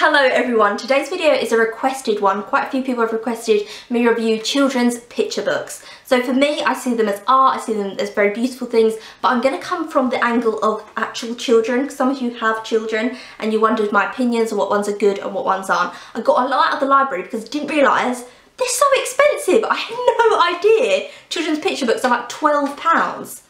Hello everyone, today's video is a requested one. Quite a few people have requested me review children's picture books. So for me, I see them as art, I see them as very beautiful things, but I'm going to come from the angle of actual children, because some of you have children and you wondered my opinions on what ones are good and what ones aren't. I got a lot out of the library because I didn't realise they're so expensive. I had no idea children's picture books are like £12.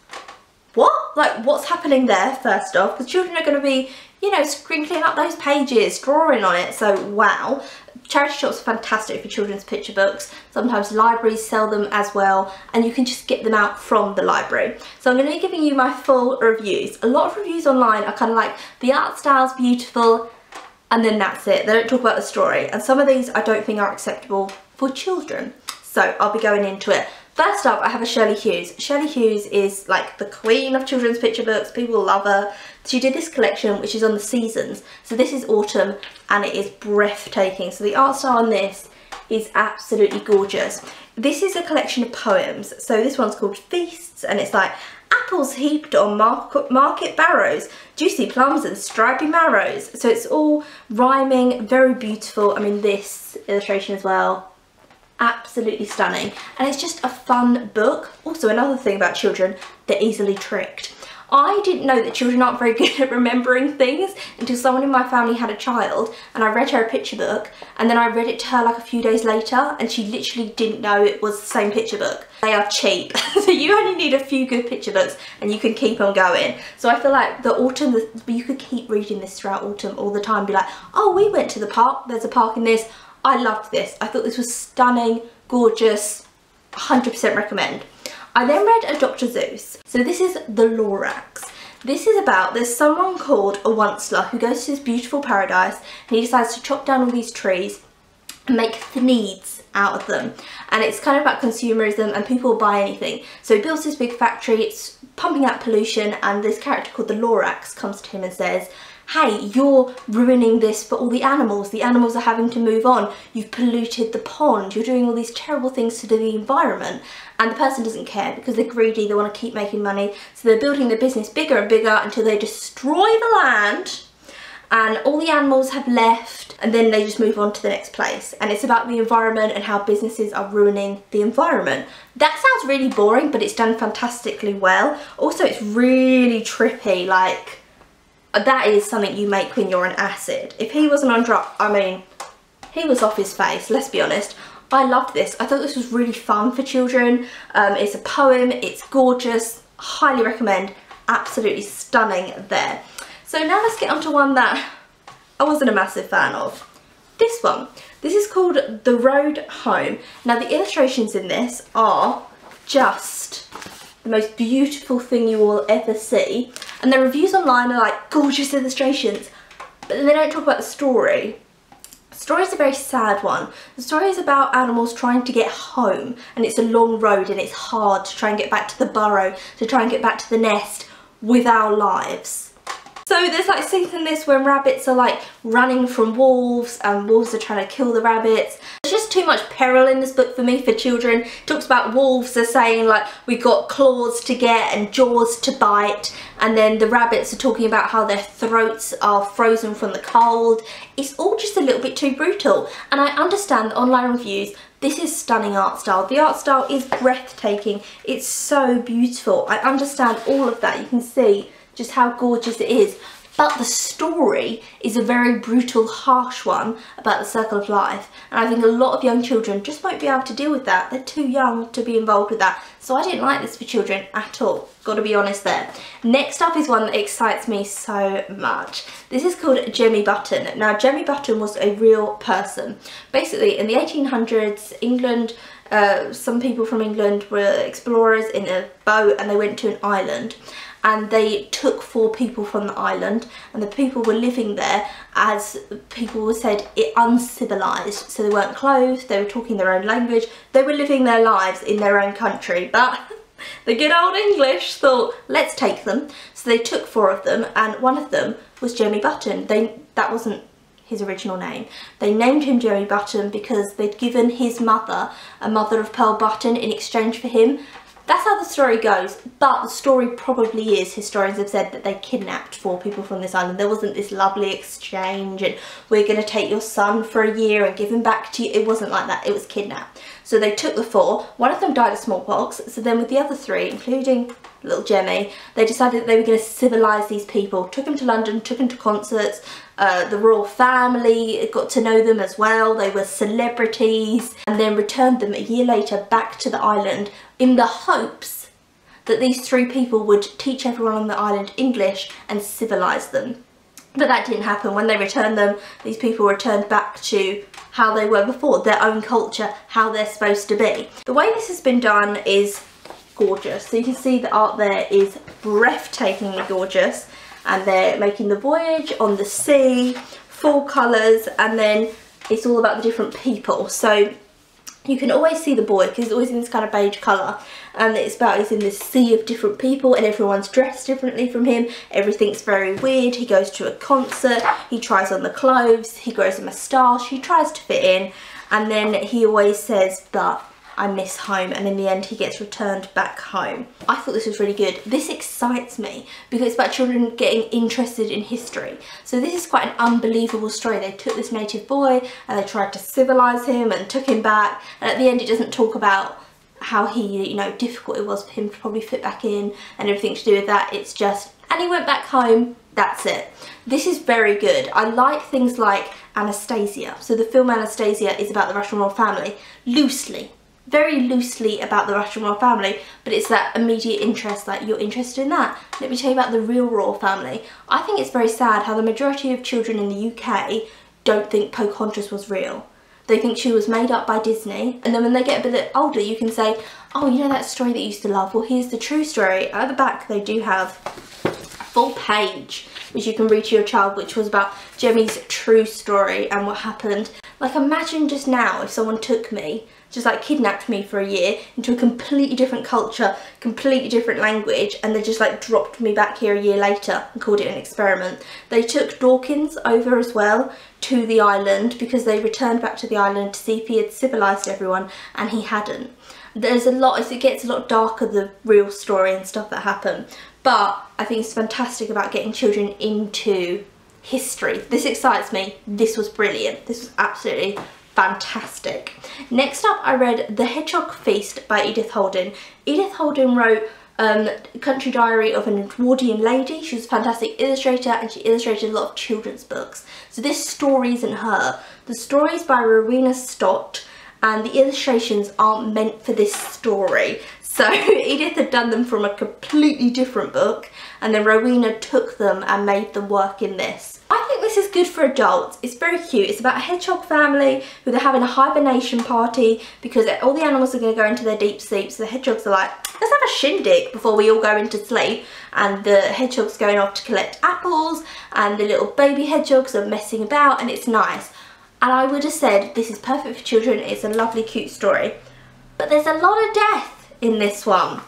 What? Like, what's happening there, first off? Because children are going to be, you know, scrinkling up those pages, drawing on it, so wow. Charity shops are fantastic for children's picture books. Sometimes libraries sell them as well, and you can just get them out from the library. So I'm going to be giving you my full reviews. A lot of reviews online are kind of like, the art style's beautiful, and then that's it. They don't talk about the story. And some of these I don't think are acceptable for children. So I'll be going into it. First up, I have a Shirley Hughes. Shirley Hughes is like the queen of children's picture books. People love her. She did this collection, which is on the seasons. So this is autumn, and it is breathtaking. So the art style on this is absolutely gorgeous. This is a collection of poems. So this one's called Feasts, and it's like apples heaped on market barrows, juicy plums and stripy marrows. So it's all rhyming, very beautiful. I mean, this illustration as well, absolutely stunning, and it's just a fun book. Also, another thing about children, they're easily tricked. I didn't know that children aren't very good at remembering things until someone in my family had a child and I read her a picture book, and then I read it to her like a few days later and she literally didn't know it was the same picture book. They are cheap. So you only need a few good picture books and you can keep on going. So I feel like the autumn, you could keep reading this throughout autumn all the time, be like, oh, we went to the park, there's a park in this. I loved this. I thought this was stunning, gorgeous, 100% recommend. I then read a Dr Seuss. So this is the Lorax. This is about, there's someone called a Onceler who goes to this beautiful paradise and he decides to chop down all these trees and make thneeds out of them. And it's kind of about consumerism and people will buy anything. So he builds this big factory, it's pumping out pollution, and this character called the Lorax comes to him and says, hey, you're ruining this for all the animals. The animals are having to move on. You've polluted the pond. You're doing all these terrible things to the environment. And the person doesn't care because they're greedy. They want to keep making money. So they're building their business bigger and bigger until they destroy the land and all the animals have left, and then they just move on to the next place. And it's about the environment and how businesses are ruining the environment. That sounds really boring, but it's done fantastically well. Also, it's really trippy, like, that is something you make when you're on acid. If he wasn't on drugs, I mean, he was off his face, let's be honest. I loved this. I thought this was really fun for children. It's a poem, it's gorgeous, highly recommend, absolutely stunning there. So now let's get on to one that I wasn't a massive fan of. This one. This is called The Road Home. Now the illustrations in this are just the most beautiful thing you will ever see, and the reviews online are like gorgeous illustrations, but then they don't talk about the story. The story is a very sad one. The story is about animals trying to get home, and it's a long road and it's hard to try and get back to the burrow, to try and get back to the nest with our lives. So there's like scenes in this when rabbits are like running from wolves and wolves are trying to kill the rabbits. There's just too much peril in this book for me for children. It talks about wolves are saying like we got claws to get and jaws to bite, and then the rabbits are talking about how their throats are frozen from the cold. It's all just a little bit too brutal, and I understand the online reviews. This is stunning art style. The art style is breathtaking. It's so beautiful. I understand all of that. You can see just how gorgeous it is, but the story is a very brutal, harsh one about the circle of life, and I think a lot of young children just won't be able to deal with that. They're too young to be involved with that, so I didn't like this for children at all, gotta be honest there. Next up is one that excites me so much. This is called Jemmy Button. Now Jemmy Button was a real person. Basically in the 1800s, England, some people from England were explorers in a boat and they went to an island, and they took 4 people from the island, and the people were living there as people said uncivilized. So they weren't clothed, they were talking their own language, they were living their lives in their own country, but the good old English thought, let's take them. So they took 4 of them, and one of them was Jemmy Button. That wasn't his original name. They named him Jemmy Button because they'd given his mother a mother of pearl button in exchange for him. That's how the story goes, but the story probably is, historians have said, that they kidnapped 4 people from this island. There wasn't this lovely exchange and we're going to take your son for a year and give him back to you. It wasn't like that. It was kidnapped. So they took the 4. One of them died of smallpox. So then with the other 3, including little Jemmy, they decided that they were going to civilise these people. Took them to London, took them to concerts. The royal family got to know them as well. They were celebrities, and then returned them a year later back to the island in the hopes that these 3 people would teach everyone on the island English and civilise them. But that didn't happen. When they returned them, these people returned back to how they were before, their own culture, how they're supposed to be. The way this has been done is gorgeous. So you can see the art there is breathtakingly gorgeous, and they're making the voyage on the sea, full colours, and then it's all about the different people. So you can always see the boy because he's always in this kind of beige colour, and it's about he's in this sea of different people and everyone's dressed differently from him. Everything's very weird. He goes to a concert, he tries on the clothes, he grows a moustache, he tries to fit in, and then he always says that I miss home, and in the end he gets returned back home. I thought this was really good. This excites me because it's about children getting interested in history. So this is quite an unbelievable story. They took this native boy and they tried to civilise him and took him back, and at the end it doesn't talk about how he, you know, difficult it was for him to probably fit back in and everything to do with that. It's just, and he went back home, that's it. This is very good. I like things like Anastasia. So the film Anastasia is about the Russian royal family, loosely, very loosely about the Russian royal family, but it's that immediate interest, like you're interested in that. Let me tell you about the real royal family. I think it's very sad how the majority of children in the UK don't think Pocahontas was real. They think she was made up by Disney, and then when they get a bit older you can say, oh, you know that story that you used to love? Well, here's the true story. At the back they do have a full page which you can read to your child, which was about Jemmy's true story and what happened. Like, imagine just now if someone took me, just like kidnapped me for a year into a completely different culture, completely different language, and they just like dropped me back here a year later and called it an experiment. They took Dawkins over as well to the island because they returned back to the island to see if he had civilised everyone, and he hadn't. There's a lot, as it gets a lot darker, the real story and stuff that happened, but I think it's fantastic about getting children into history. This excites me. This was brilliant. This was absolutely fantastic. Next up I read The Hedgehog Feast by Edith Holden. Edith Holden wrote Country Diary of an Edwardian Lady. She was a fantastic illustrator and she illustrated a lot of children's books. So this story isn't her. The story is by Rowena Stott and the illustrations aren't meant for this story. So Edith had done them from a completely different book, and then Rowena took them and made them work in this. I think this is good for adults. It's very cute. It's about a hedgehog family who they're having a hibernation party because all the animals are going to go into their deep sleep. So the hedgehogs are like, let's have a shindig before we all go into sleep. And the hedgehog's going off to collect apples and the little baby hedgehogs are messing about, and it's nice. And I would have said this is perfect for children. It's a lovely, cute story. But there's a lot of death in this one.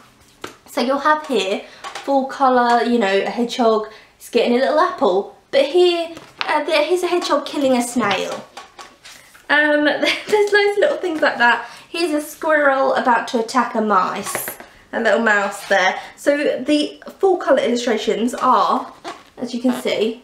So you'll have here full colour, you know, a hedgehog is getting a little apple. But here, here's a hedgehog killing a snail. There's loads of little things like that. Here's a squirrel about to attack a mice. A little mouse there. So the full colour illustrations are, as you can see,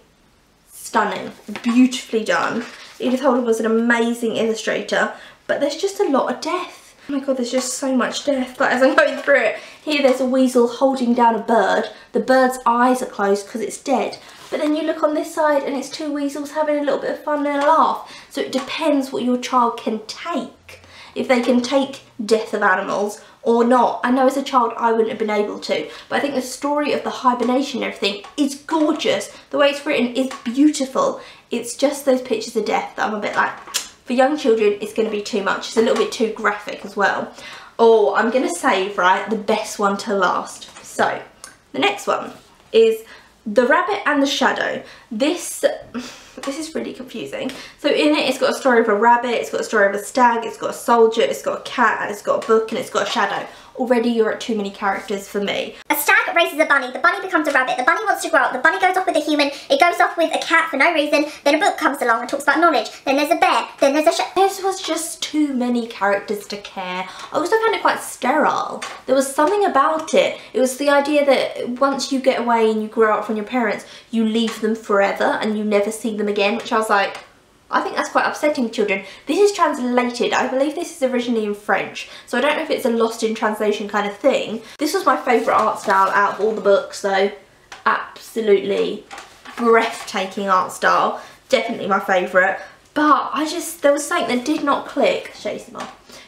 stunning. Beautifully done. Edith Holden was an amazing illustrator, but there's just a lot of death. Oh my god, there's just so much death. Like, as I'm going through it, here there's a weasel holding down a bird. The bird's eyes are closed because it's dead. But then you look on this side and it's 2 weasels having a little bit of fun and a laugh. So it depends what your child can take. If they can take death of animals or not. I know as a child I wouldn't have been able to, but I think the story of the hibernation and everything is gorgeous. The way it's written is beautiful. It's just those pictures of death that I'm a bit like, for young children it's going to be too much. It's a little bit too graphic as well. Oh, I'm going to save, right, the best one to last. So the next one is The Rabbit and the Shadow. This this is really confusing. So in it, it's got a story of a rabbit, it's got a story of a stag, it's got a soldier, it's got a cat, and it's got a book, and it's got a shadow. Already you're at too many characters for me. A stag raises a bunny, the bunny becomes a rabbit, the bunny wants to grow up, the bunny goes off with a human, it goes off with a cat for no reason, then a book comes along and talks about knowledge, then there's a bear, then there's a This was just too many characters to care. I also found it quite sterile. There was something about it. It was the idea that once you get away and you grow up from your parents, you leave them forever and you never see them again, which I was like, I think that's quite upsetting to children. This is translated, I believe this is originally in French, so I don't know if it's a lost in translation kind of thing. This was my favourite art style out of all the books though. Absolutely breathtaking art style. Definitely my favourite. But there was something that did not click,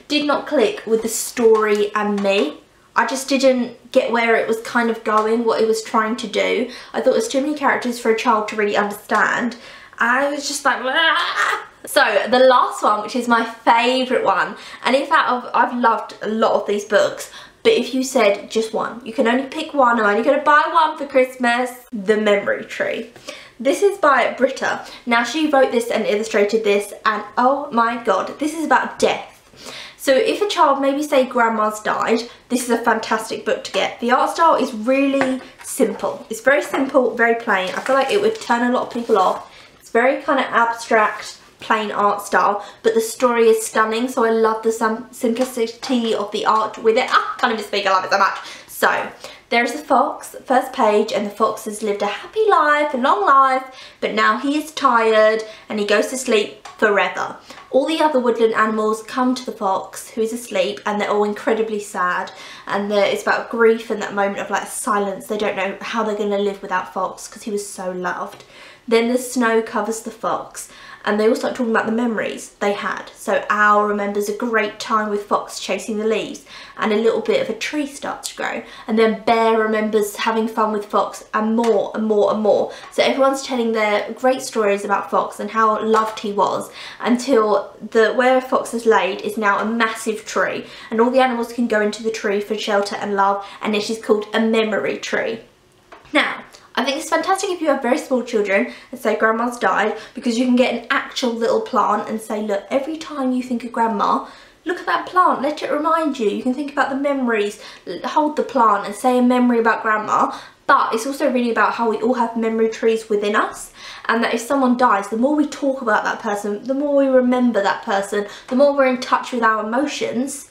did not click with the story and me. I just didn't get where it was kind of going, what it was trying to do. I thought there was too many characters for a child to really understand. I was just like, ah! So the last one, which is my favourite one, and in fact I've loved a lot of these books, but if you said just one, you can only pick one, I'm only going to buy one for Christmas, The Memory Tree. This is by Britta. Now she wrote this and illustrated this, and oh my god, this is about death. So if a child, maybe say grandma's died, this is a fantastic book to get. The art style is really simple. It's very simple, very plain. I feel like it would turn a lot of people off. It's very kind of abstract, plain art style, but the story is stunning, so I love the simplicity of the art with it. I can't even speak, I love it so much. So, there's a fox, first page, and the fox has lived a happy life, a long life, but now he is tired and he goes to sleep forever. All the other woodland animals come to the fox who is asleep, and they're all incredibly sad, and it's about grief and that moment of like silence. They don't know how they're going to live without Fox because he was so loved. Then the snow covers the fox, and they all start talking about the memories they had. So Owl remembers a great time with Fox chasing the leaves, and a little bit of a tree starts to grow. And then Bear remembers having fun with Fox, and more and more and more. So everyone's telling their great stories about Fox and how loved he was, until where Fox is laid is now a massive tree, and all the animals can go into the tree for shelter and love, and it is called a memory tree. Now, I think it's fantastic if you have very small children and say grandma's died, because you can get an actual little plant and say, look, every time you think of grandma, look at that plant, let it remind you. You can think about the memories, hold the plant and say a memory about grandma. But it's also really about how we all have memory trees within us, and that if someone dies, the more we talk about that person, the more we remember that person, the more we're in touch with our emotions,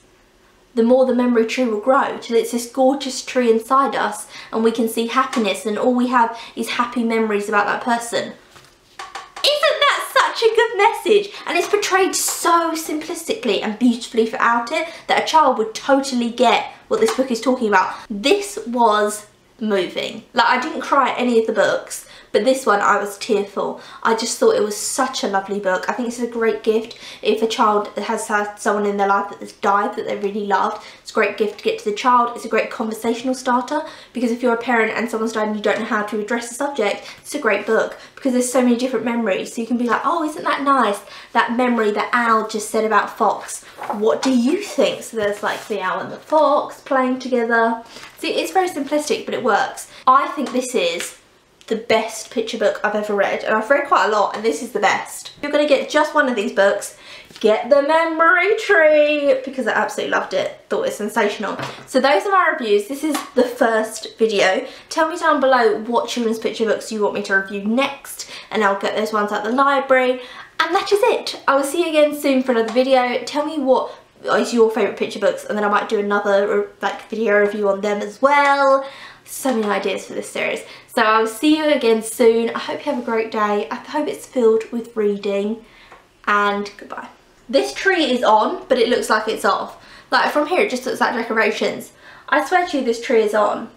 the more the memory tree will grow till it's this gorgeous tree inside us, and we can see happiness, and all we have is happy memories about that person. Isn't that such a good message? And it's portrayed so simplistically and beautifully throughout it that a child would totally get what this book is talking about. This was moving. Like, I didn't cry at any of the books, but this one I was tearful. I just thought it was such a lovely book. I think it's a great gift if a child has had someone in their life that has died that they really loved. It's a great gift to get to the child. It's a great conversational starter, because if you're a parent and someone's died and you don't know how to address the subject, it's a great book because there's so many different memories. So you can be like, oh, isn't that nice? That memory that Owl just said about Fox. What do you think? So there's like the owl and the fox playing together. See, it's very simplistic, but it works. I think this is the best picture book I've ever read, and I've read quite a lot, and this is the best. If you're going to get just one of these books, get The Memory Tree, because I absolutely loved it. Thought it was sensational. So those are my reviews. This is the first video. Tell me down below what children's picture books you want me to review next, and I'll get those ones at the library. And that is it. I will see you again soon for another video. Tell me what is your favourite picture books, and then I might do another video review on them as well. So many ideas for this series. So I'll see you again soon. I hope you have a great day. I hope it's filled with reading, and goodbye. This tree is on, but it looks like it's off. Like from here it just looks like decorations. I swear to you this tree is on.